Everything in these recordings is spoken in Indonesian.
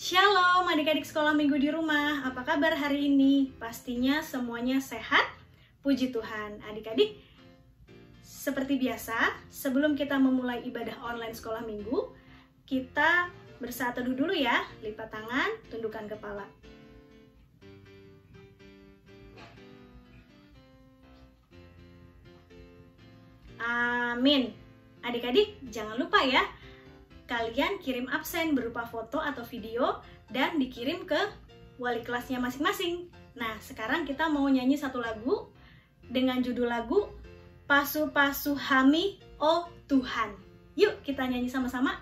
Shalom adik-adik sekolah minggu di rumah, apa kabar hari ini? Pastinya semuanya sehat, puji Tuhan. Adik-adik, seperti biasa, sebelum kita memulai ibadah online sekolah minggu, kita bersaat teduh dulu ya, lipat tangan, tundukkan kepala. Amin. Adik-adik, jangan lupa ya, kalian kirim absen berupa foto atau video dan dikirim ke wali kelasnya masing-masing. Nah, sekarang kita mau nyanyi satu lagu dengan judul lagu Pasu Pasu Hami Oh Tuhan. Yuk kita nyanyi sama-sama.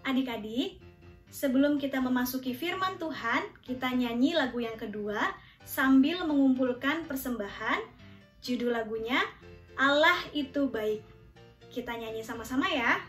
Adik-adik, sebelum kita memasuki firman Tuhan, kita nyanyi lagu yang kedua sambil mengumpulkan persembahan. Judul lagunya Allah Itu Baik. Kita nyanyi sama-sama ya.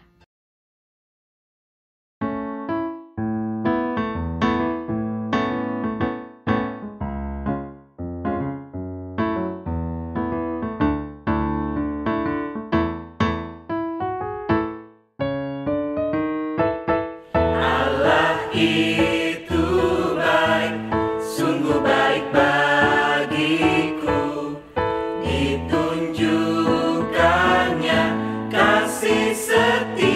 Itu baik, sungguh baik bagiku, ditunjukkannya kasih setia.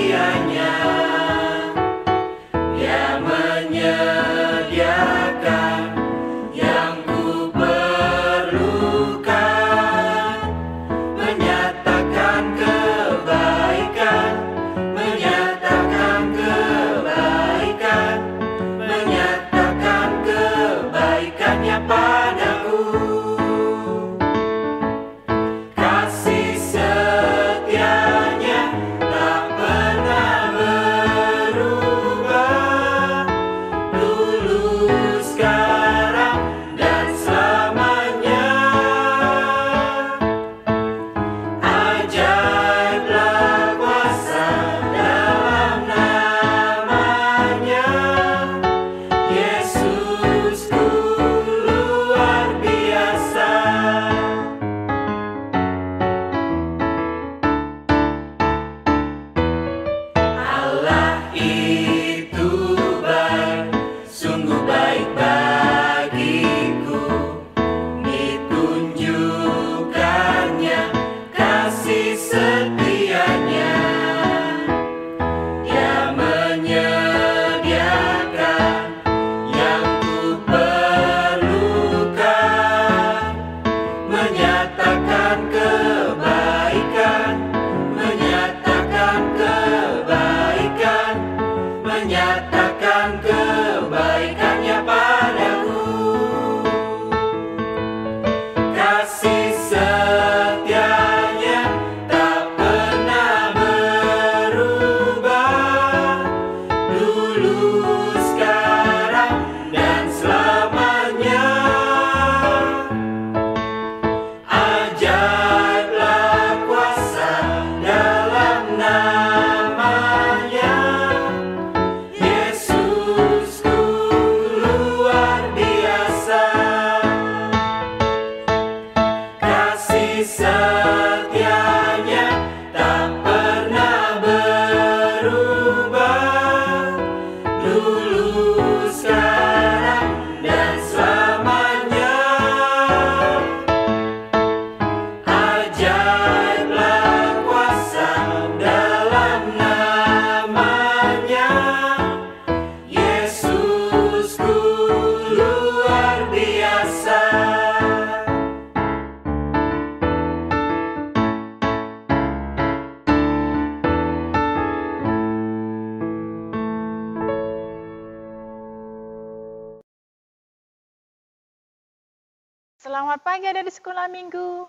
Selamat pagi adik sekolah minggu.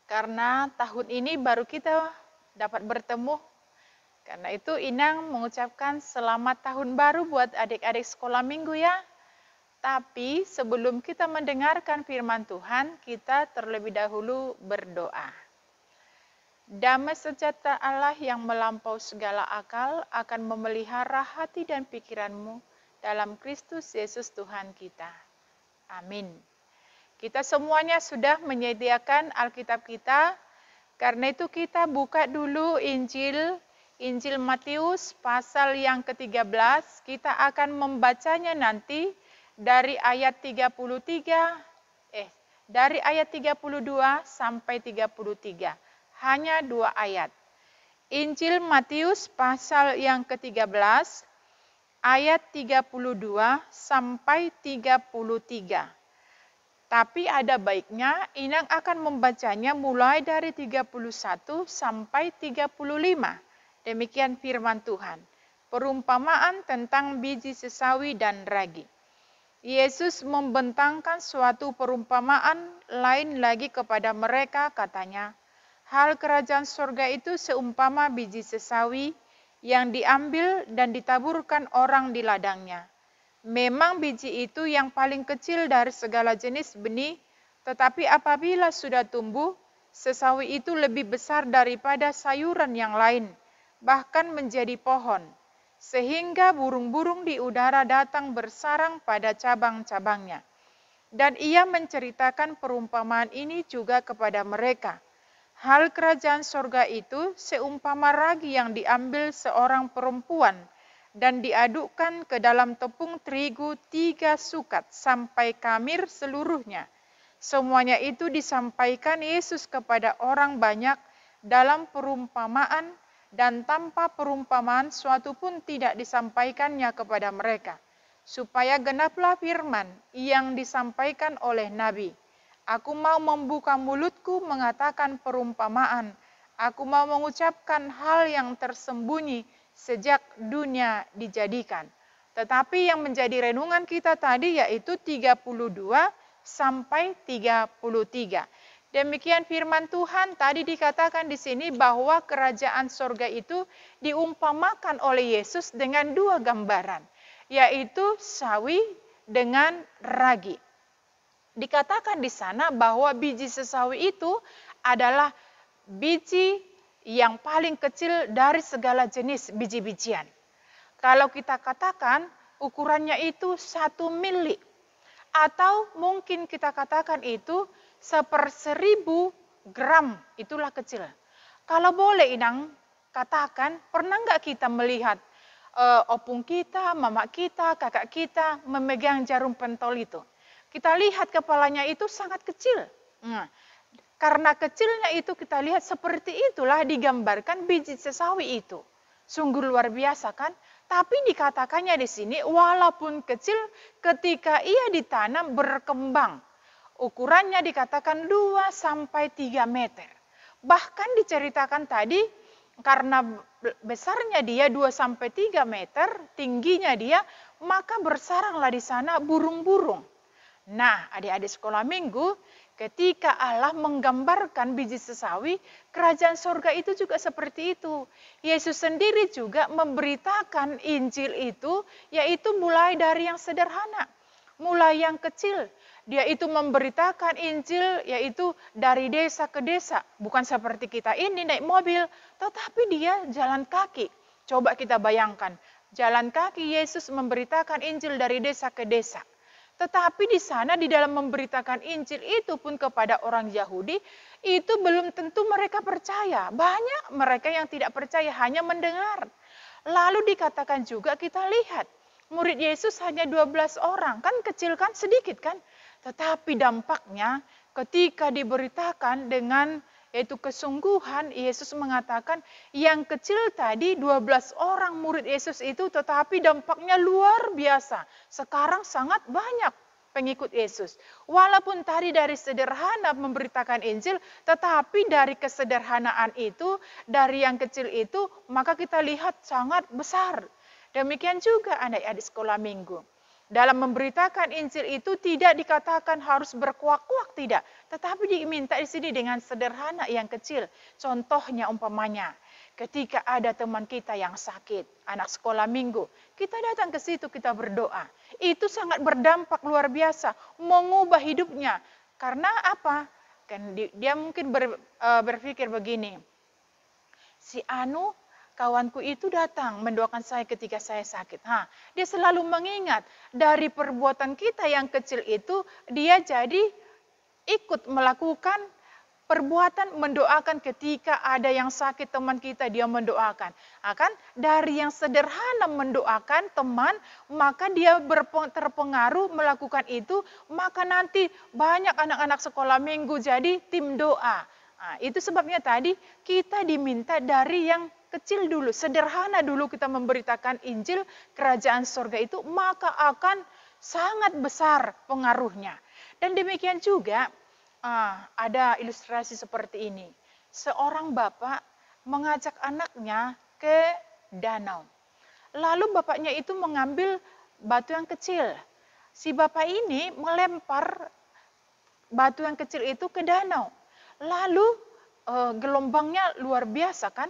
Karena tahun ini baru kita dapat bertemu. Karena itu Inang mengucapkan selamat tahun baru buat adik-adik sekolah minggu ya. Tapi sebelum kita mendengarkan firman Tuhan, kita terlebih dahulu berdoa. Damai sejahtera Allah yang melampaui segala akal akan memelihara hati dan pikiranmu dalam Kristus Yesus Tuhan kita. Amin. Kita semuanya sudah menyediakan Alkitab kita, karena itu kita buka dulu Injil Matius pasal yang ke-13. Kita akan membacanya nanti dari ayat 32 sampai 33. Hanya 2 ayat. Injil Matius pasal yang ke-13 ayat 32 sampai 33. Tapi ada baiknya Inang akan membacanya mulai dari 31 sampai 35. Demikian firman Tuhan. Perumpamaan tentang biji sesawi dan ragi. Yesus membentangkan suatu perumpamaan lain lagi kepada mereka, katanya, hal kerajaan surga itu seumpama biji sesawi yang diambil dan ditaburkan orang di ladangnya. Memang biji itu yang paling kecil dari segala jenis benih, tetapi apabila sudah tumbuh, sesawi itu lebih besar daripada sayuran yang lain, bahkan menjadi pohon, sehingga burung-burung di udara datang bersarang pada cabang-cabangnya. Dan ia menceritakan perumpamaan ini juga kepada mereka. Hal kerajaan surga itu seumpama ragi yang diambil seorang perempuan, dan diadukkan ke dalam tepung terigu 3 sukat sampai kamir seluruhnya. Semuanya itu disampaikan Yesus kepada orang banyak dalam perumpamaan, dan tanpa perumpamaan suatu pun tidak disampaikannya kepada mereka, supaya genaplah firman yang disampaikan oleh Nabi. Aku mau membuka mulutku mengatakan perumpamaan, aku mau mengucapkan hal yang tersembunyi sejak dunia dijadikan. Tetapi yang menjadi renungan kita tadi yaitu 32 sampai 33. Demikian firman Tuhan. Tadi dikatakan di sini bahwa kerajaan surga itu diumpamakan oleh Yesus dengan 2 gambaran, yaitu sawi dengan ragi. Dikatakan di sana bahwa biji sesawi itu adalah biji yang paling kecil dari segala jenis biji-bijian. Kalau kita katakan ukurannya itu 1 mili, atau mungkin kita katakan itu 1/1000 gram, itulah kecil. Kalau boleh Inang katakan, pernah nggak kita melihat opung kita, mama kita, kakak kita memegang jarum pentol itu? Kita lihat kepalanya itu sangat kecil. Karena kecilnya itu kita lihat seperti itulah digambarkan biji sesawi itu. Sungguh luar biasa kan? Tapi dikatakannya di sini walaupun kecil ketika ia ditanam berkembang. Ukurannya dikatakan 2 sampai 3 meter. Bahkan diceritakan tadi karena besarnya dia 2 sampai 3 meter, tingginya dia, maka bersaranglah di sana burung-burung. Nah, adik-adik sekolah minggu, ketika Allah menggambarkan biji sesawi, kerajaan surga itu juga seperti itu. Yesus sendiri juga memberitakan Injil itu, yaitu mulai dari yang sederhana, mulai yang kecil. Dia itu memberitakan Injil, yaitu dari desa ke desa. Bukan seperti kita ini naik mobil, tetapi dia jalan kaki. Coba kita bayangkan, jalan kaki Yesus memberitakan Injil dari desa ke desa. Tetapi di sana di dalam memberitakan Injil itu pun kepada orang Yahudi, itu belum tentu mereka percaya. Banyak mereka yang tidak percaya, hanya mendengar. Lalu dikatakan juga kita lihat, murid Yesus hanya 12 orang, kan kecil kan, sedikit kan. Tetapi dampaknya ketika diberitakan dengan yaitu kesungguhan, Yesus mengatakan yang kecil tadi 12 orang murid Yesus itu, tetapi dampaknya luar biasa. Sekarang sangat banyak pengikut Yesus. Walaupun tadi dari sederhana memberitakan Injil, tetapi dari kesederhanaan itu, dari yang kecil itu, maka kita lihat sangat besar. Demikian juga adik-adik sekolah minggu. Dalam memberitakan Injil itu tidak dikatakan harus berkuak-kuak, tidak. Tetapi diminta di sini dengan sederhana yang kecil. Contohnya umpamanya, ketika ada teman kita yang sakit, anak sekolah minggu, kita datang ke situ, kita berdoa. Itu sangat berdampak luar biasa, mengubah hidupnya. Karena apa? Kan dia mungkin berpikir begini, si Anu, kawanku itu datang mendoakan saya ketika saya sakit. Dia selalu mengingat dari perbuatan kita yang kecil itu, dia jadi ikut melakukan perbuatan mendoakan ketika ada yang sakit teman kita, dia mendoakan. Kan dari yang sederhana mendoakan teman, maka dia terpengaruh melakukan itu, maka nanti banyak anak-anak sekolah minggu jadi tim doa. Itu sebabnya tadi kita diminta dari yang kecil dulu, sederhana dulu kita memberitakan Injil kerajaan sorga itu, maka akan sangat besar pengaruhnya. Dan demikian juga ada ilustrasi seperti ini. Seorang bapak mengajak anaknya ke danau. Lalu bapaknya itu mengambil batu yang kecil. Si bapak ini melempar batu yang kecil itu ke danau. Lalu gelombangnya luar biasa kan?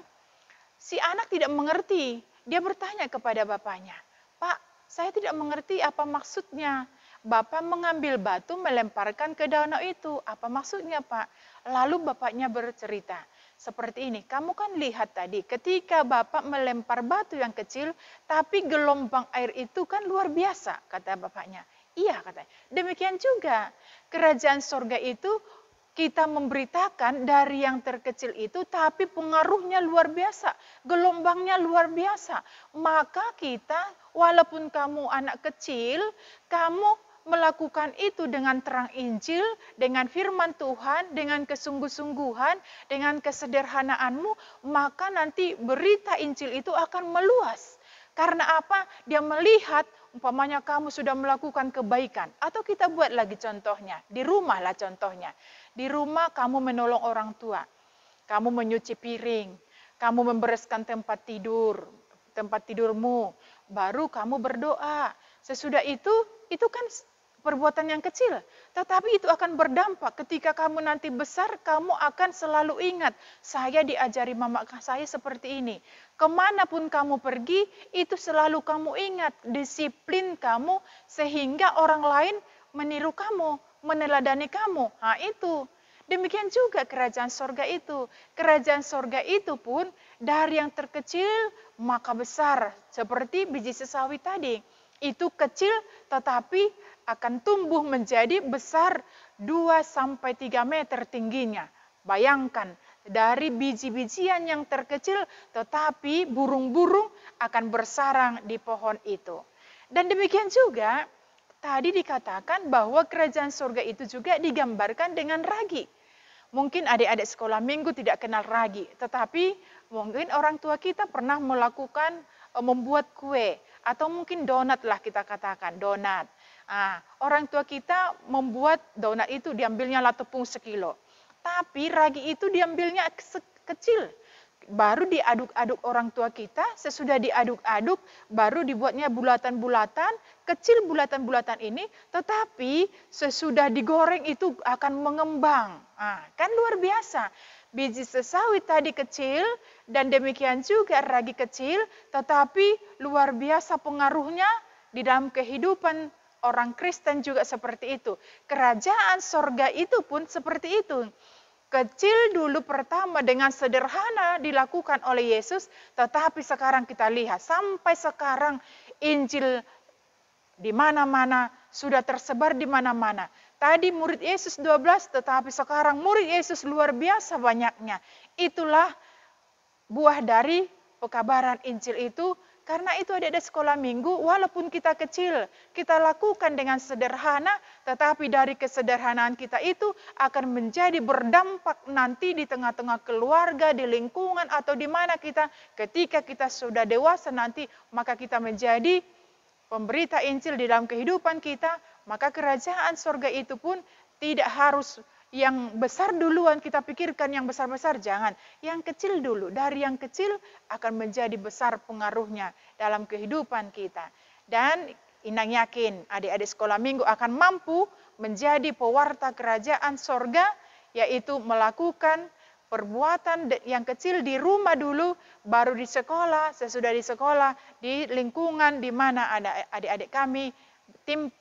Si anak tidak mengerti. Dia bertanya kepada bapaknya, "Pak, saya tidak mengerti apa maksudnya. Bapak mengambil batu melemparkan ke danau itu. Apa maksudnya, Pak?" Lalu bapaknya bercerita, seperti ini, "Kamu kan lihat tadi ketika Bapak melempar batu yang kecil, tapi gelombang air itu kan luar biasa," kata bapaknya. "Iya," katanya. Demikian juga kerajaan sorga itu kita memberitakan dari yang terkecil itu, tapi pengaruhnya luar biasa, gelombangnya luar biasa. Maka kita, walaupun kamu anak kecil, kamu melakukan itu dengan terang Injil, dengan firman Tuhan, dengan kesungguh-sungguhan, dengan kesederhanaanmu, maka nanti berita Injil itu akan meluas. Karena apa? Dia melihat, umpamanya kamu sudah melakukan kebaikan. Atau kita buat lagi contohnya, di rumah lah contohnya. Di rumah kamu menolong orang tua, kamu menyuci piring, kamu membereskan tempat tidurmu, baru kamu berdoa. Sesudah itu kan perbuatan yang kecil, tetapi itu akan berdampak. Ketika kamu nanti besar, kamu akan selalu ingat, saya diajari mama saya seperti ini. Kemanapun kamu pergi, itu selalu kamu ingat, disiplin kamu, sehingga orang lain meniru kamu, meneladani kamu. Itu. Demikian juga kerajaan sorga itu. Kerajaan sorga itu pun dari yang terkecil maka besar. Seperti biji sesawi tadi. Itu kecil tetapi akan tumbuh menjadi besar 2-3 meter tingginya. Bayangkan, dari biji-bijian yang terkecil tetapi burung-burung akan bersarang di pohon itu. Dan demikian juga tadi dikatakan bahwa kerajaan surga itu juga digambarkan dengan ragi. Mungkin adik-adik sekolah minggu tidak kenal ragi, tetapi mungkin orang tua kita pernah melakukan membuat kue, atau mungkin donat lah kita katakan, donat. Orang tua kita membuat donat itu diambilnya lah tepung 1 kilo. Tapi ragi itu diambilnya kecil. Baru diaduk-aduk orang tua kita, sesudah diaduk-aduk, baru dibuatnya bulatan-bulatan, kecil bulatan-bulatan ini, tetapi sesudah digoreng itu akan mengembang. Kan luar biasa. Biji sesawi tadi kecil, dan demikian juga ragi kecil, tetapi luar biasa pengaruhnya di dalam kehidupan orang Kristen juga seperti itu. Kerajaan sorga itu pun seperti itu. Kecil dulu pertama dengan sederhana dilakukan oleh Yesus, tetapi sekarang kita lihat sampai sekarang Injil di mana-mana sudah tersebar di mana-mana. Tadi murid Yesus 12, tetapi sekarang murid Yesus luar biasa banyaknya. Itulah buah dari pekabaran Injil itu. Karena itu adik-adik sekolah minggu, walaupun kita kecil, kita lakukan dengan sederhana, tetapi dari kesederhanaan kita itu akan menjadi berdampak nanti di tengah-tengah keluarga, di lingkungan, atau di mana kita, ketika kita sudah dewasa nanti, maka kita menjadi pemberita Injil di dalam kehidupan kita, maka kerajaan surga itu pun tidak harus yang besar duluan kita pikirkan, yang besar-besar jangan. Yang kecil dulu, dari yang kecil akan menjadi besar pengaruhnya dalam kehidupan kita. Dan Inang yakin adik-adik sekolah minggu akan mampu menjadi pewarta kerajaan sorga, yaitu melakukan perbuatan yang kecil di rumah dulu, baru di sekolah, sesudah di sekolah, di lingkungan di mana ada adik-adik kami, tim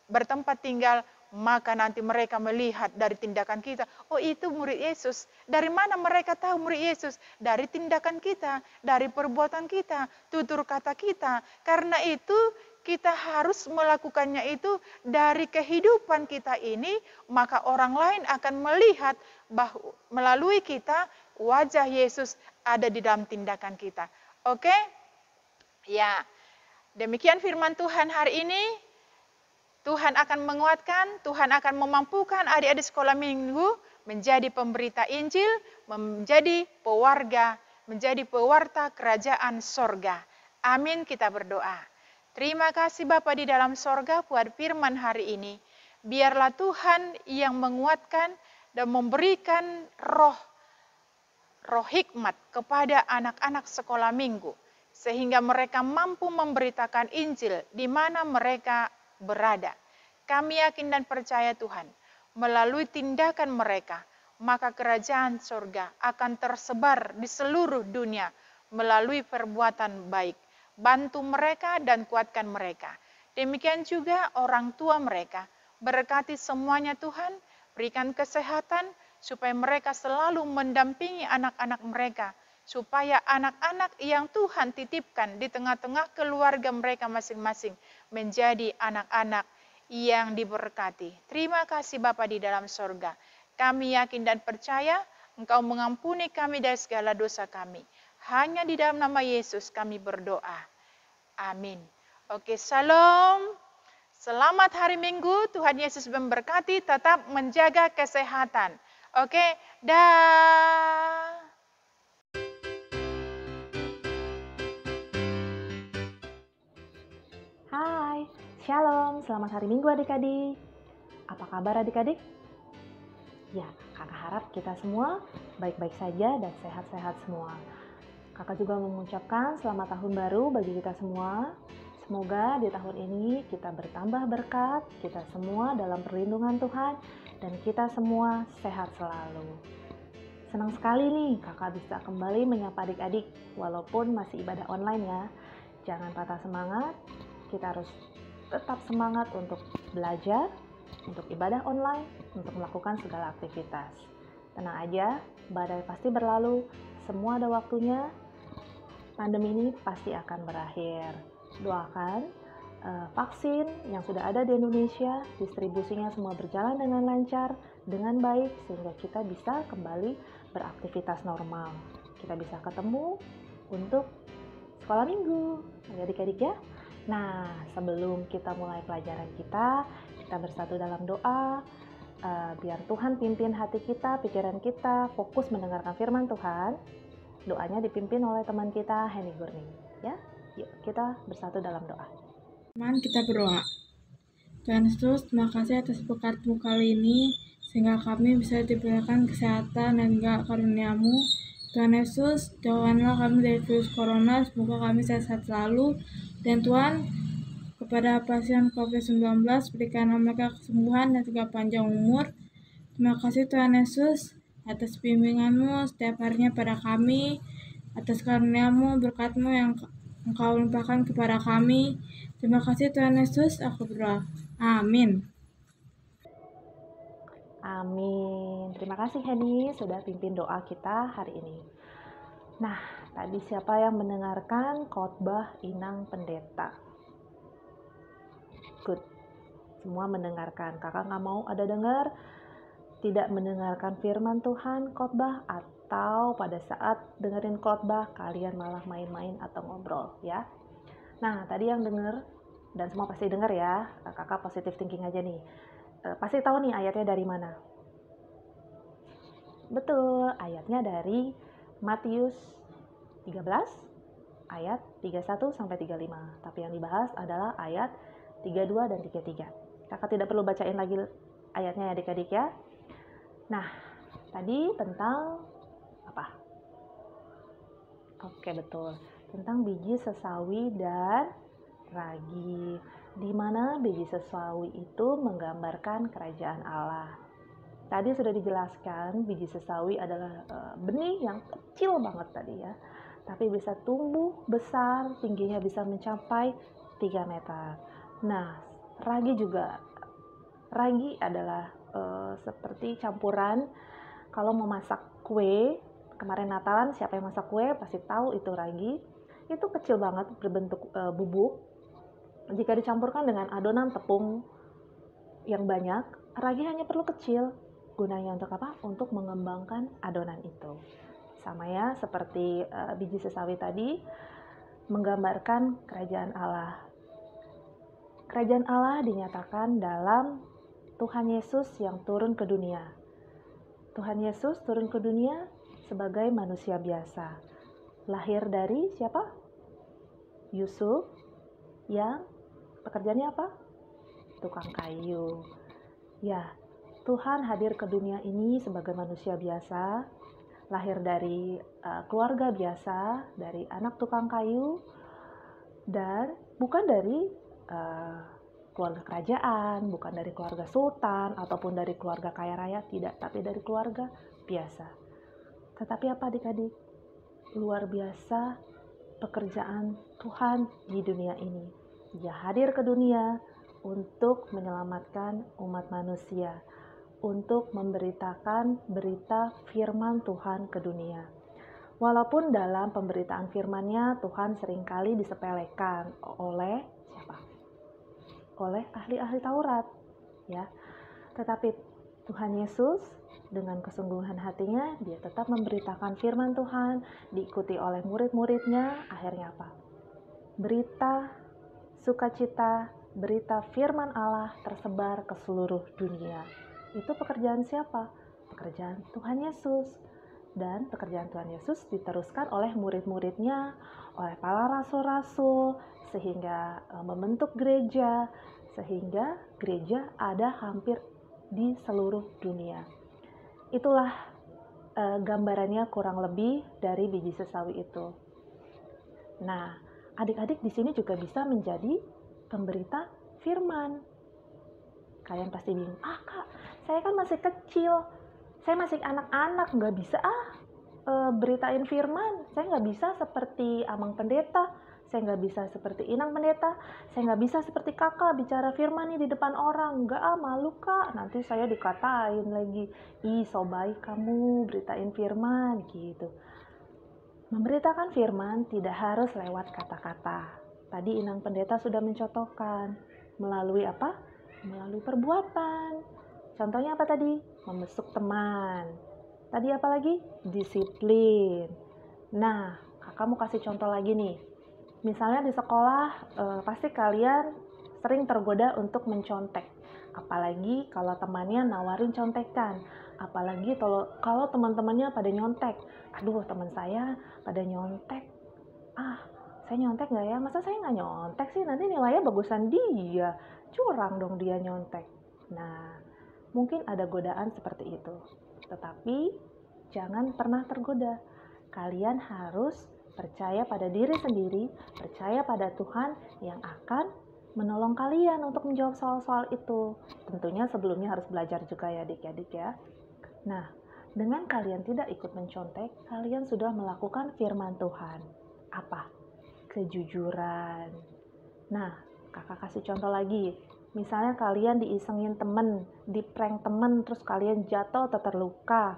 bertempat tinggal, maka nanti mereka melihat dari tindakan kita, oh itu murid Yesus. Dari mana mereka tahu murid Yesus? Dari tindakan kita, dari perbuatan kita, tutur kata kita. Karena itu kita harus melakukannya itu dari kehidupan kita ini, maka orang lain akan melihat bahwa melalui kita wajah Yesus ada di dalam tindakan kita. Oke? Ya. Demikian firman Tuhan hari ini. Tuhan akan menguatkan, Tuhan akan memampukan adik-adik sekolah minggu menjadi pemberita Injil, menjadi pewarga, menjadi pewarta kerajaan sorga. Amin, kita berdoa. Terima kasih Bapa di dalam sorga buat firman hari ini. Biarlah Tuhan yang menguatkan dan memberikan roh hikmat kepada anak-anak sekolah minggu. Sehingga mereka mampu memberitakan Injil di mana mereka berada. Kami yakin dan percaya Tuhan, melalui tindakan mereka, maka kerajaan surga akan tersebar di seluruh dunia melalui perbuatan baik. Bantu mereka dan kuatkan mereka. Demikian juga orang tua mereka. Berkati semuanya Tuhan, berikan kesehatan supaya mereka selalu mendampingi anak-anak mereka. Supaya anak-anak yang Tuhan titipkan di tengah-tengah keluarga mereka masing-masing menjadi anak-anak yang diberkati. Terima kasih Bapa di dalam sorga. Kami yakin dan percaya Engkau mengampuni kami dari segala dosa kami. Hanya di dalam nama Yesus kami berdoa. Amin. Oke, salam. Selamat hari Minggu. Tuhan Yesus memberkati. Tetap menjaga kesehatan. Oke, dah. Hai, Shalom, selamat hari Minggu adik-adik. Apa kabar adik-adik? Ya, kakak harap kita semua baik-baik saja dan sehat-sehat semua. Kakak juga mengucapkan selamat tahun baru bagi kita semua. Semoga di tahun ini kita bertambah berkat, kita semua dalam perlindungan Tuhan, dan kita semua sehat selalu. Senang sekali nih kakak bisa kembali menyapa adik-adik, walaupun masih ibadah online ya. Jangan patah semangat. Kita harus tetap semangat untuk belajar, untuk ibadah online, untuk melakukan segala aktivitas. Tenang aja, badai pasti berlalu, semua ada waktunya, pandemi ini pasti akan berakhir. Doakan vaksin yang sudah ada di Indonesia, distribusinya semua berjalan dengan lancar, dengan baik, sehingga kita bisa kembali beraktivitas normal. Kita bisa ketemu untuk sekolah minggu, adik-adik ya. Nah, sebelum kita mulai pelajaran kita bersatu dalam doa, biar Tuhan pimpin hati kita, pikiran kita, fokus mendengarkan firman Tuhan. Doanya dipimpin oleh teman kita, Henny Gurning. Ya, yuk kita bersatu dalam doa. Teman, kita berdoa. Tuhan Yesus, terima kasih atas berkat-Mu kali ini, sehingga kami bisa diberikan kesehatan dan juga karunia-Mu. Tuhan Yesus, jauhkanlah kami dari virus corona, semoga kami sehat selalu. Dan Tuhan, kepada pasien COVID-19, berikanlah mereka kesembuhan dan juga panjang umur. Terima kasih Tuhan Yesus, atas bimbingan-Mu setiap harinya pada kami, atas karunia-Mu, berkat-Mu yang Engkau limpahkan kepada kami. Terima kasih Tuhan Yesus, aku berdoa. Amin. Amin. Terima kasih Henny sudah pimpin doa kita hari ini. Nah, tadi siapa yang mendengarkan khotbah Inang Pendeta? Good. Semua mendengarkan. Kakak nggak mau ada dengar tidak mendengarkan firman Tuhan khotbah, atau pada saat dengerin khotbah kalian malah main-main atau ngobrol ya. Nah, tadi yang denger dan semua pasti denger ya. Kakak positive thinking aja nih. Pasti tahu nih ayatnya dari mana? Betul, ayatnya dari Matius 13 ayat 31 sampai 35. Tapi yang dibahas adalah ayat 32 dan 33. Kakak tidak perlu bacain lagi ayatnya ya adik-adik ya. Nah, tadi tentang apa? Oke, betul. Tentang biji sesawi dan ragi, di mana biji sesawi itu menggambarkan kerajaan Allah. Tadi sudah dijelaskan biji sesawi adalah benih yang kecil banget tadi ya, tapi bisa tumbuh besar, tingginya bisa mencapai 3 meter. Nah, ragi juga. Ragi adalah seperti campuran kalau mau masak kue. Kemarin Natalan, siapa yang masak kue pasti tahu itu ragi. Itu kecil banget, berbentuk bubuk. Jika dicampurkan dengan adonan tepung yang banyak, ragi hanya perlu kecil. Gunanya untuk apa? Untuk mengembangkan adonan itu. Sama ya, seperti biji sesawi tadi, menggambarkan kerajaan Allah. Kerajaan Allah dinyatakan dalam Tuhan Yesus yang turun ke dunia. Tuhan Yesus turun ke dunia sebagai manusia biasa. Lahir dari siapa? Yusuf, yang pekerjaannya apa? Tukang kayu. Ya, Tuhan hadir ke dunia ini sebagai manusia biasa, lahir dari keluarga biasa, dari anak tukang kayu, dan bukan dari keluarga kerajaan, bukan dari keluarga sultan, ataupun dari keluarga kaya raya, tidak, tapi dari keluarga biasa. Tetapi apa adik-adik? Luar biasa pekerjaan Tuhan di dunia ini. Dia hadir ke dunia untuk menyelamatkan umat manusia, untuk memberitakan berita firman Tuhan ke dunia. Walaupun dalam pemberitaan firman-Nya Tuhan seringkali disepelekan oleh siapa? Oleh ahli-ahli Taurat, ya. Tetapi Tuhan Yesus dengan kesungguhan hatinya, dia tetap memberitakan firman Tuhan, diikuti oleh murid-muridnya. Akhirnya apa? Berita sukacita, berita firman Allah tersebar ke seluruh dunia. Itu pekerjaan siapa? Pekerjaan Tuhan Yesus. Dan pekerjaan Tuhan Yesus diteruskan oleh murid-muridnya, oleh para rasul-rasul, sehingga membentuk gereja, sehingga gereja ada hampir di seluruh dunia. Itulah gambarannya kurang lebih dari biji sesawi itu. Nah, adik-adik di sini juga bisa menjadi pemberita firman. Kalian pasti bingung, Kak, saya kan masih kecil, saya masih anak-anak, nggak bisa beritain firman. Saya nggak bisa seperti Amang Pendeta, saya nggak bisa seperti Inang Pendeta, saya nggak bisa seperti kakak bicara firman nih di depan orang. Nggak, malu kak, nanti saya dikatain lagi, ih so baik kamu beritain firman gitu. Memberitakan firman tidak harus lewat kata-kata. Tadi Inang Pendeta sudah mencontohkan melalui apa? Melalui perbuatan. Contohnya apa tadi? Membesuk teman. Tadi apa lagi? Disiplin. Nah, kakak mau kasih contoh lagi nih. Misalnya di sekolah, pasti kalian sering tergoda untuk mencontek. Apalagi kalau temannya nawarin contekan. Apalagi kalau teman-temannya pada nyontek. Aduh, teman saya pada nyontek. Saya nyontek nggak ya? Masa saya nggak nyontek sih? Nanti nilainya bagusan dia. Curang dong dia nyontek. Nah, mungkin ada godaan seperti itu. Tetapi jangan pernah tergoda. Kalian harus percaya pada diri sendiri, percaya pada Tuhan yang akan menolong kalian untuk menjawab soal-soal itu. Tentunya sebelumnya harus belajar juga ya adik-adik ya. Nah, dengan kalian tidak ikut mencontek, kalian sudah melakukan firman Tuhan. Apa? Kejujuran. Nah, kakak kasih contoh lagi. Misalnya kalian diisengin temen, di-prank temen, terus kalian jatuh atau terluka.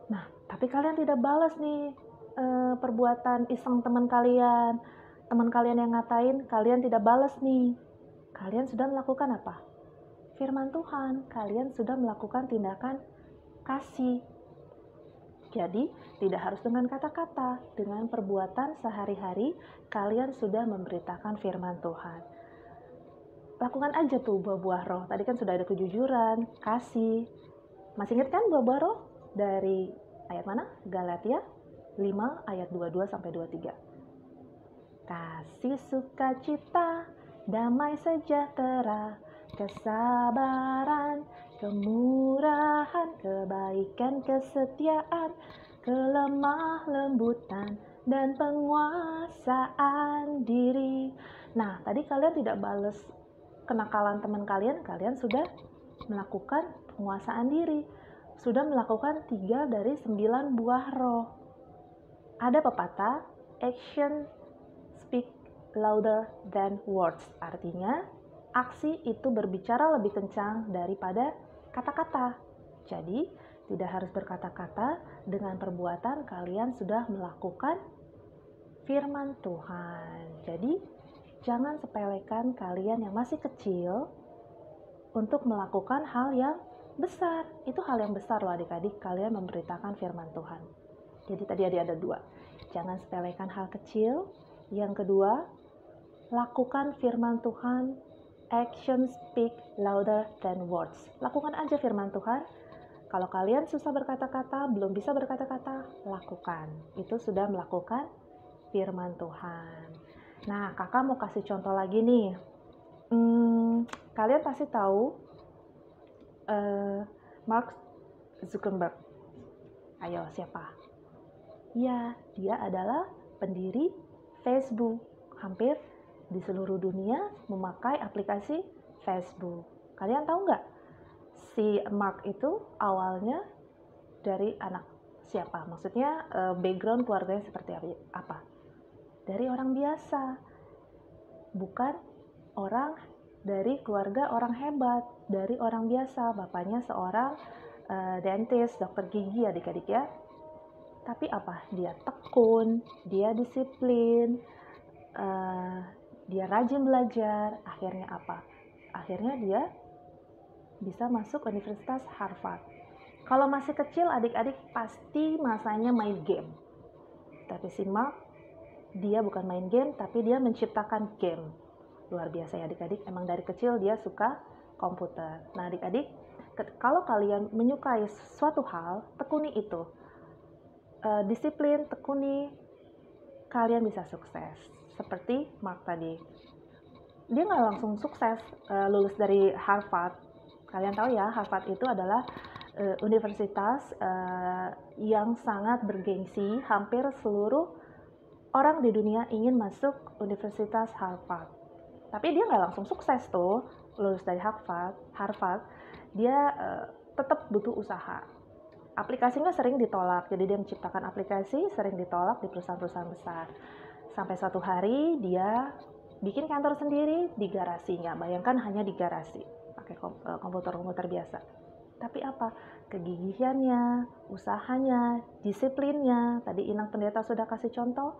Nah, tapi kalian tidak balas nih perbuatan iseng teman kalian. Teman kalian yang ngatain, kalian tidak balas nih. Kalian sudah melakukan apa? Firman Tuhan, kalian sudah melakukan tindakan kasih. Jadi, tidak harus dengan kata-kata, dengan perbuatan sehari-hari, kalian sudah memberitakan firman Tuhan. Lakukan aja tuh buah-buah roh. Tadi kan sudah ada kejujuran, kasih. Masih ingat kan buah-buah roh? Dari ayat mana? Galatia 5 ayat 22-23. Kasih, sukacita, damai sejahtera, kesabaran, kemurahan, kebaikan, kesetiaan, kelemah lembutan, dan penguasaan diri. Nah, tadi kalian tidak balas kenakalan teman kalian, kalian sudah melakukan penguasaan diri, sudah melakukan 3 dari 9 buah roh. Ada pepatah, action speak louder than words. Artinya, aksi itu berbicara lebih kencang daripada kata-kata. Jadi, tidak harus berkata-kata, dengan perbuatan kalian sudah melakukan firman Tuhan. Jadi, jangan sepelekan kalian yang masih kecil untuk melakukan hal yang besar. Itu hal yang besar loh adik-adik, kalian memberitakan firman Tuhan. Jadi tadi ada 2. Jangan sepelekan hal kecil. Yang kedua, lakukan firman Tuhan. Action speak louder than words. Lakukan aja firman Tuhan. Kalau kalian susah berkata-kata, belum bisa berkata-kata, lakukan. Itu sudah melakukan firman Tuhan. Nah, kakak mau kasih contoh lagi nih. Kalian pasti tahu Mark Zuckerberg. Ayo, siapa? Ya, dia adalah pendiri Facebook. Hampir di seluruh dunia memakai aplikasi Facebook. Kalian tahu nggak? Si Mark itu awalnya dari anak siapa? Maksudnya background keluarganya seperti apa? Dari orang biasa. Bukan orang dari keluarga orang hebat, dari orang biasa. Bapaknya seorang dentist, dokter gigi adik-adik ya. Tapi apa? Dia tekun, dia disiplin, dia rajin belajar. Akhirnya apa? Akhirnya dia bisa masuk Universitas Harvard. Kalau masih kecil adik-adik pasti masanya main game. Tapi si Mark, dia bukan main game, tapi dia menciptakan game. Luar biasa ya adik-adik, emang dari kecil dia suka komputer. Nah adik-adik, kalau kalian menyukai suatu hal, tekuni itu. Disiplin, tekuni, kalian bisa sukses. Seperti Mark tadi. Dia nggak langsung sukses lulus dari Harvard. Kalian tahu ya, Harvard itu adalah universitas yang sangat bergengsi. Hampir seluruh orang di dunia ingin masuk Universitas Harvard. Tapi dia nggak langsung sukses tuh, lulus dari Harvard. Dia tetap butuh usaha. Aplikasinya sering ditolak, jadi dia menciptakan aplikasi, sering ditolak di perusahaan-perusahaan besar. Sampai suatu hari dia bikin kantor sendiri di garasinya. Bayangkan hanya di garasi, pakai komputer biasa. Tapi apa? Kegigihannya, usahanya, disiplinnya. Tadi Inang Pendeta sudah kasih contoh.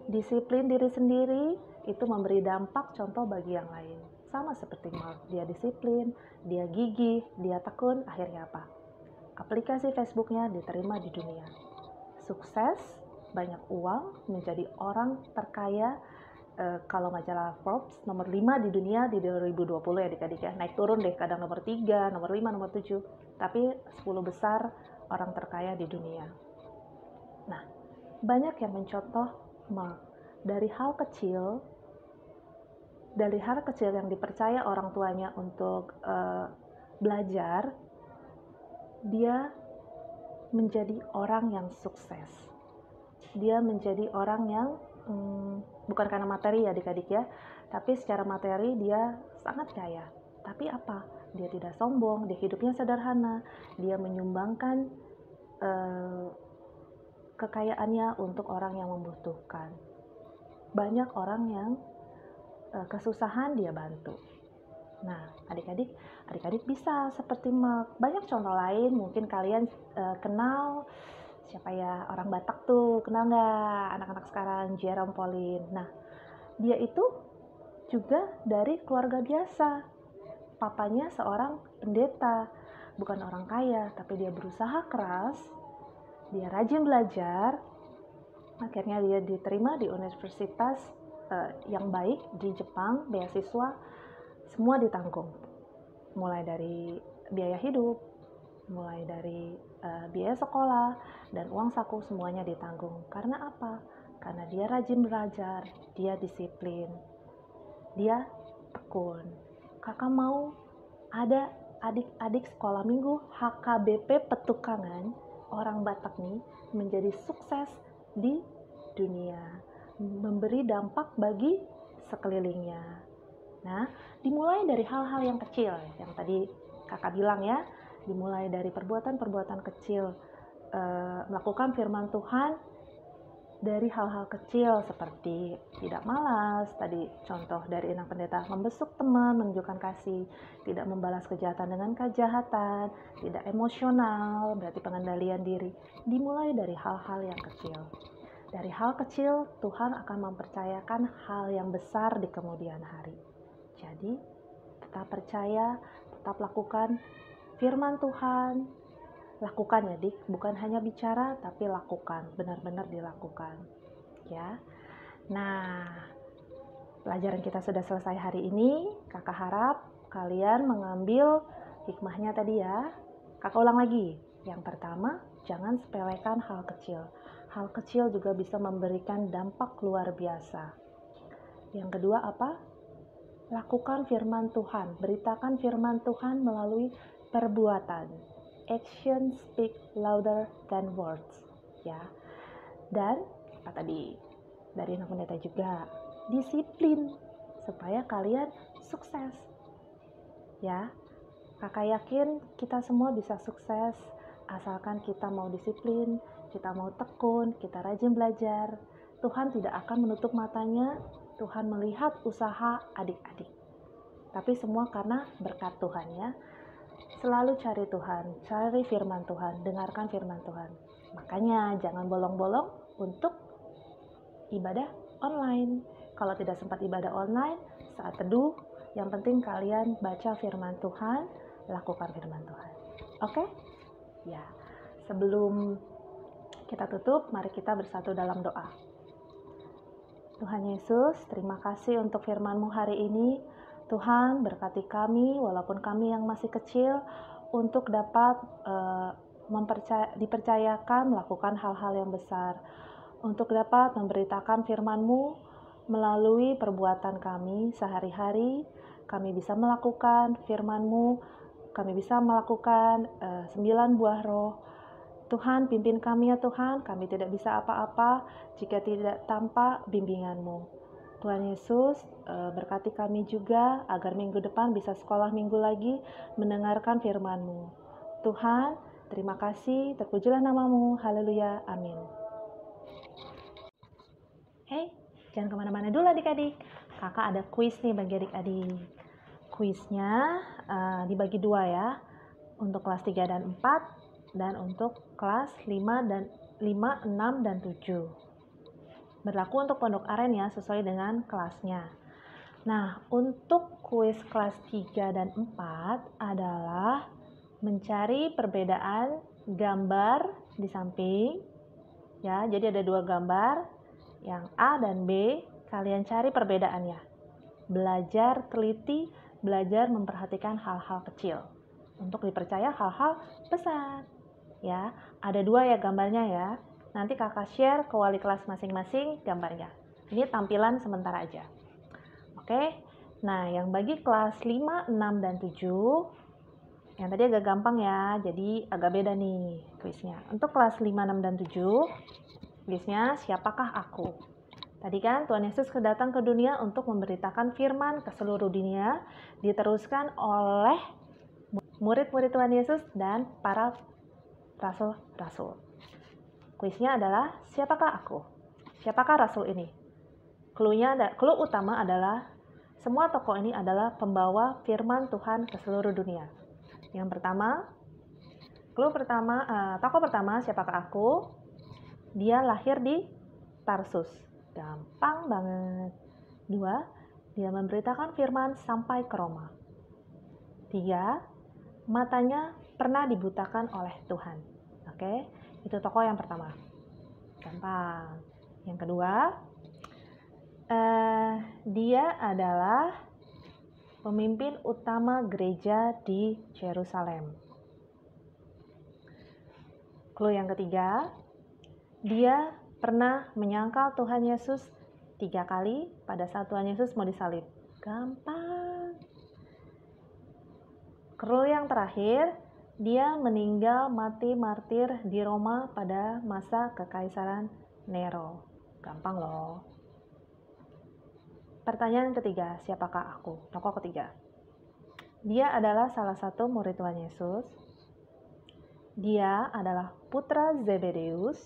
Disiplin diri sendiri itu memberi dampak contoh bagi yang lain. Sama seperti Mark, dia disiplin, dia gigih, dia tekun. Akhirnya apa? Aplikasi Facebooknya diterima di dunia. Sukses, banyak uang, menjadi orang terkaya. Kalau majalah Forbes nomor 5 di dunia di 2020 ya adik-adik ya, naik turun deh, kadang nomor 3, nomor 5, nomor 7, tapi 10 besar orang terkaya di dunia. Nah, banyak yang mencontoh Mark dari hal kecil yang dipercaya orang tuanya untuk belajar, dia menjadi orang yang sukses. Dia menjadi orang yang bukan karena materi ya adik-adik ya, tapi secara materi dia sangat kaya. Tapi apa? Dia tidak sombong, dia hidupnya sederhana, dia menyumbangkan kekayaannya untuk orang yang membutuhkan. Banyak orang yang kesusahan dia bantu. Nah, adik-adik bisa seperti Mark. Banyak contoh lain, mungkin kalian kenal siapa ya, orang Batak tuh, kenal nggak anak-anak sekarang, Jerome Pauline. Nah, dia itu juga dari keluarga biasa. Papanya seorang pendeta, bukan orang kaya, tapi dia berusaha keras, dia rajin belajar, akhirnya dia diterima di universitas yang baik di Jepang, beasiswa, semua ditanggung. Mulai dari biaya hidup, mulai dari biaya sekolah, dan uang saku semuanya ditanggung. Karena apa? Karena dia rajin belajar, dia disiplin, dia tekun. Kakak mau ada adik-adik sekolah minggu HKBP Petukangan, orang Batak nih, menjadi sukses di dunia, memberi dampak bagi sekelilingnya. Nah, dimulai dari hal-hal yang kecil, yang tadi kakak bilang ya, dimulai dari perbuatan-perbuatan kecil, melakukan firman Tuhan dari hal-hal kecil seperti tidak malas, tadi contoh dari Inang Pendeta, membesuk teman, menunjukkan kasih, tidak membalas kejahatan dengan kejahatan, tidak emosional, berarti pengendalian diri. Dimulai dari hal-hal yang kecil. Dari hal kecil, Tuhan akan mempercayakan hal yang besar di kemudian hari. Jadi, tetap percaya, tetap lakukan firman Tuhan. Lakukan ya Dik, bukan hanya bicara tapi lakukan, benar-benar dilakukan ya. Nah, pelajaran kita sudah selesai hari ini. Kakak harap kalian mengambil hikmahnya tadi ya. Kakak ulang lagi. Yang pertama, jangan sepelekan hal kecil. Hal kecil juga bisa memberikan dampak luar biasa. Yang kedua apa? Lakukan firman Tuhan, beritakan firman Tuhan melalui perbuatan. Action speak louder than words, ya. Dan apa tadi dari Inang Pendeta juga, disiplin supaya kalian sukses, ya. Kakak yakin kita semua bisa sukses asalkan kita mau disiplin, kita mau tekun, kita rajin belajar. Tuhan tidak akan menutup matanya. Tuhan melihat usaha adik-adik. Tapi semua karena berkat Tuhan ya. Selalu cari Tuhan, cari firman Tuhan, dengarkan firman Tuhan. Makanya jangan bolong-bolong untuk ibadah online. Kalau tidak sempat ibadah online, saat teduh, yang penting kalian baca firman Tuhan, lakukan firman Tuhan. Oke? Ya. Sebelum kita tutup, mari kita bersatu dalam doa. Tuhan Yesus, terima kasih untuk firman-Mu hari ini. Tuhan, berkati kami walaupun kami yang masih kecil untuk dapat dipercayakan melakukan hal-hal yang besar, untuk dapat memberitakan firman-Mu melalui perbuatan kami sehari-hari. Kami bisa melakukan firman-Mu, kami bisa melakukan 9 buah roh. Tuhan, pimpin kami ya Tuhan, kami tidak bisa apa-apa jika tidak tanpa bimbingan-Mu. Tuhan Yesus, berkati kami juga agar minggu depan bisa sekolah minggu lagi mendengarkan firman-Mu. Tuhan, terima kasih, terpujilah nama-Mu, haleluya, amin. Hey, jangan kemana-mana dulu adik-adik. Kakak ada kuis nih bagi adik-adik. Kuisnya dibagi 2 ya, untuk kelas 3 dan 4, dan untuk kelas 5, 6, dan 7. Berlaku untuk Pondok Aren ya, sesuai dengan kelasnya. Nah, untuk kuis kelas 3 dan 4 adalah mencari perbedaan gambar di samping. Ya, jadi ada 2 gambar, yang A dan B, kalian cari perbedaannya. Belajar teliti, belajar memperhatikan hal-hal kecil untuk dipercaya hal-hal besar. Ya, ada 2 ya gambarnya ya. Nanti kakak share ke wali kelas masing-masing gambarnya. Ini tampilan sementara aja. Oke. Nah, yang bagi kelas 5, 6, dan 7, yang tadi agak gampang ya, jadi agak beda nih kuisnya. Untuk kelas 5, 6, dan 7, kuisnya siapakah aku? Tadi kan Tuhan Yesus datang ke dunia untuk memberitakan firman ke seluruh dunia, diteruskan oleh murid-murid Tuhan Yesus dan para rasul-rasul. Kuisnya adalah siapakah aku? Siapakah rasul ini? Clue utama adalah semua tokoh ini adalah pembawa firman Tuhan ke seluruh dunia. Yang pertama, tokoh pertama siapakah aku? Dia lahir di Tarsus. Gampang banget. 2, dia memberitakan firman sampai ke Roma. 3, matanya pernah dibutakan oleh Tuhan. Oke? Itu tokoh yang pertama. Gampang. Yang kedua, dia adalah pemimpin utama gereja di Yerusalem. Clue yang ketiga, dia pernah menyangkal Tuhan Yesus 3 kali pada saat Tuhan Yesus mau disalib. Gampang. Clue yang terakhir, dia meninggal mati martir di Roma pada masa kekaisaran Nero. Gampang loh. Pertanyaan ketiga, siapakah aku? Tokoh ketiga. Dia adalah salah satu murid Tuhan Yesus. Dia adalah putra Zebedeus.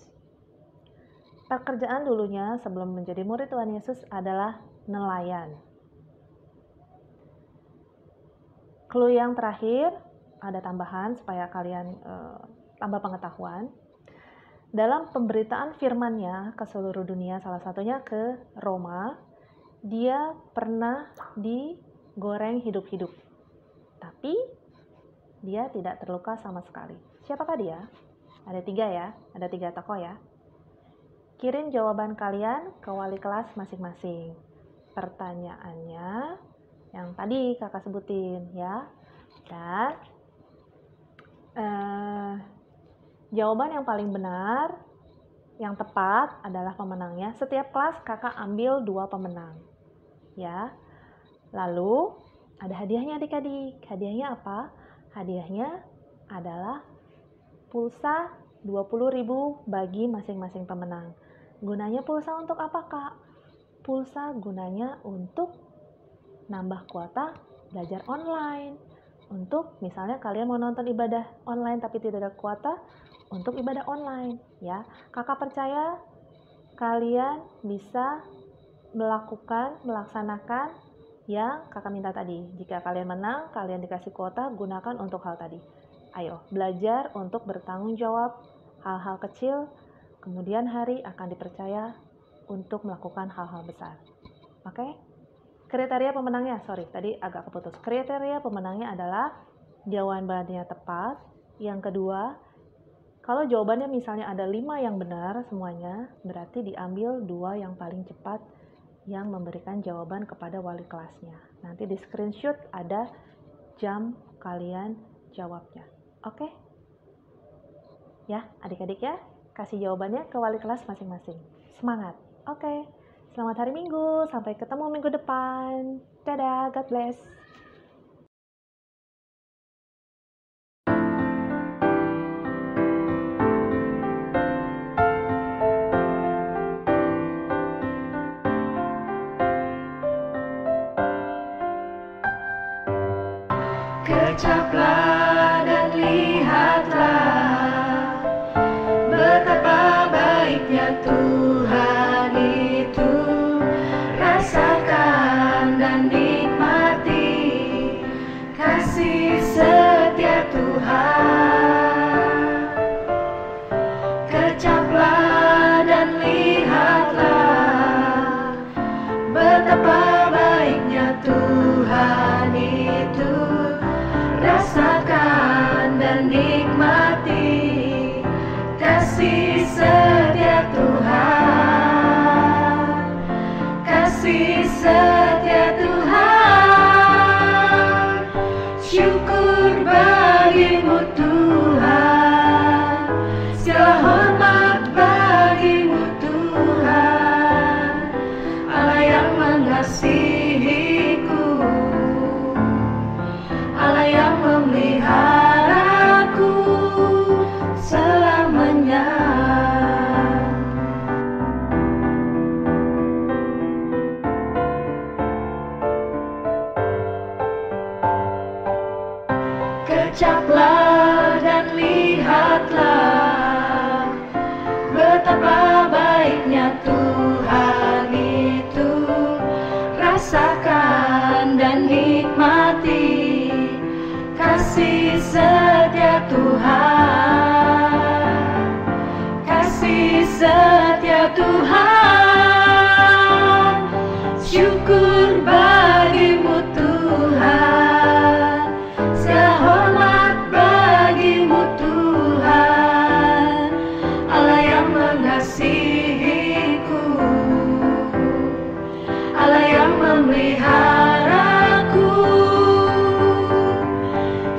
Pekerjaan dulunya sebelum menjadi murid Tuhan Yesus adalah nelayan. Clue yang terakhir, ada tambahan supaya kalian tambah pengetahuan. Dalam pemberitaan firman-Nya ke seluruh dunia, salah satunya ke Roma, dia pernah digoreng hidup-hidup. Tapi dia tidak terluka sama sekali. Siapakah dia? Ada 3 ya, ada 3 tokoh ya. Kirim jawaban kalian ke wali kelas masing-masing. Pertanyaannya yang tadi kakak sebutin ya. Dan jawaban yang paling benar, yang tepat adalah pemenangnya. Setiap kelas kakak ambil 2 pemenang. Ya. Lalu ada hadiahnya adik-adik. Hadiahnya apa? Hadiahnya adalah pulsa 20.000 bagi masing-masing pemenang. Gunanya pulsa untuk apa, Kak? Pulsa gunanya untuk nambah kuota belajar online. Untuk misalnya kalian mau nonton ibadah online tapi tidak ada kuota, untuk ibadah online ya. Kakak percaya kalian bisa melaksanakan yang kakak minta tadi. Jika kalian menang, kalian dikasih kuota, gunakan untuk hal tadi. Ayo, belajar untuk bertanggung jawab hal-hal kecil, kemudian hari akan dipercaya untuk melakukan hal-hal besar. Oke? Kriteria pemenangnya, tadi agak keputus. Kriteria pemenangnya adalah jawabannya tepat. Yang kedua, kalau jawabannya misalnya ada 5 yang benar semuanya, berarti diambil 2 yang paling cepat yang memberikan jawaban kepada wali kelasnya. Nanti di screenshot ada jam kalian jawabnya. Oke? Ya, adik-adik ya, kasih jawabannya ke wali kelas masing-masing. Semangat. Oke. Selamat hari Minggu, sampai ketemu minggu depan. Dadah, God bless. Kecaplah dan lihatlah betapa baiknya Tuhan itu. Rasakan dan nikmati kasih setia Tuhan. Kecaplah dan lihatlah betapa baiknya Tuhan itu. Rasakan dan nikmati kasih setia Tuhan. Kasih setia Tuhan. Syukur bagimu Tuhan. Segala hormat bagimu Tuhan. Allah yang mengasihiku, Allah yang memeliharaku selamanya. Kecaplah dan lihatlah betapa baiknya Tuhan itu. Rasakan dan nikmati kasih setia Tuhan. Kasih setia Tuhan. Syukur bagimu Tuhan. Segala hormat bagimu Tuhan. Allah yang mengasihiku, Allah yang memeliharaku.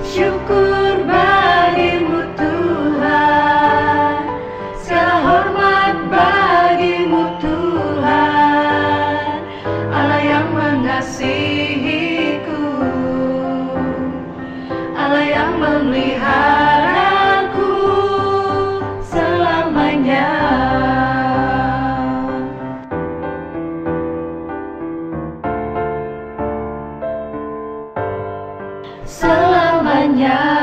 Syukur bagimu Tuhan. Segala hormat bagimu Tuhan. Allah yang mengasihiku, Allah yang memeliharaku selamanya. hanya